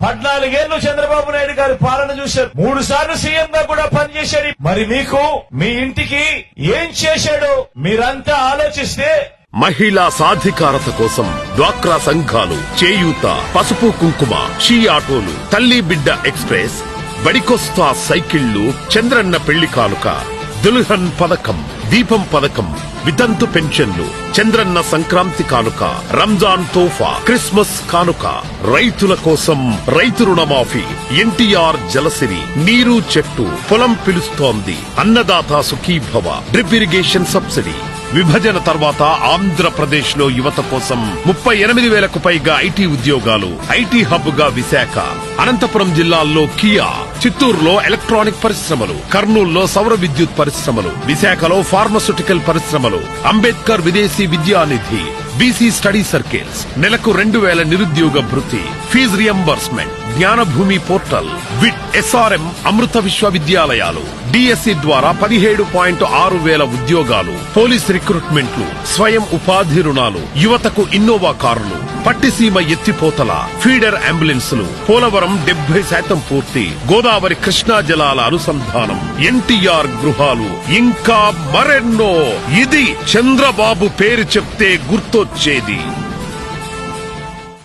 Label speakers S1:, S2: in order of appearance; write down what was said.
S1: 14 ఏళ్లు చంద్రబాబు నాయుడు గారి పాలన చూశారు. 3 సార్లు సీఎం గా కూడా పనిచేశాడు. మరి మీకు మీ ఇంటికి ఏం చేశాడో మీరంతా ఆలోచిస్తే
S2: మహిళా సాధికారత కోసం డ్వాక్రా సంఘాలు, చేయూత, పసుపు కుంకుమ, షీ ఆటోలు, తల్లి బిడ్డ ఎక్స్ప్రెస్, బడికొస్తా సైకిళ్లు, చంద్రన్న పెళ్లి కానుక, దుల్హన్ పథకం, దీపం పథకం, వితంతు పెన్షన్లు, చంద్రన్న సంక్రాంతి కానుక, రంజాన్ తోఫా, క్రిస్మస్ కానుక, రైతుల కోసం రైతు రుణమాఫీ, ఎన్టీఆర్ జలసిరి, నీరు చెట్టు, పొలం పిలుస్తోంది, Annadata Sukhibhava, drip irrigation subsidy. విభజన తర్వాత ఆంధ్రప్రదేశ్ లో యువత కోసం 38,000కు పైగా ఐటీ ఉద్యోగాలు. ఐటీ హబ్ గా విశాఖ, అనంతపురం జిల్లాల్లో కియా, చిత్తూరులో ఎలక్ట్రానిక్ పరిశ్రమలు, కర్నూలులో సౌర విద్యుత్ పరిశ్రమలు, విశాఖలో ఫార్మస్యూటికల్ పరిశ్రమలు, అంబేద్కర్ విదేశీ విద్యానిధి, బీసీ స్టడీ సర్కిల్స్, నెలకు 2,000 నిరుద్యోగ భృతి, fee reimbursement, Gnanabhoomi portal, VIT, SRM, అమృత విశ్వవిద్యాలయాలు, డిఎస్సి ద్వారా 17.6 ఉద్యోగాలు, పోలీస్ రిక్రూట్మెంట్లు, స్వయం ఉపాధి రుణాలు, యువతకు ఇన్నోవా కార్లు, పట్టిసీమ ఎత్తిపోతల, ఫీడర్ అంబులెన్సులు, పోలవరం 70% పూర్తి, గోదావరి కృష్ణా జలాల అనుసంధానం, ఎన్టీఆర్ గృహాలు, ఇంకా మరెన్నో. ఇది చంద్రబాబు పేరు చెప్తే గుర్తొచ్చేది.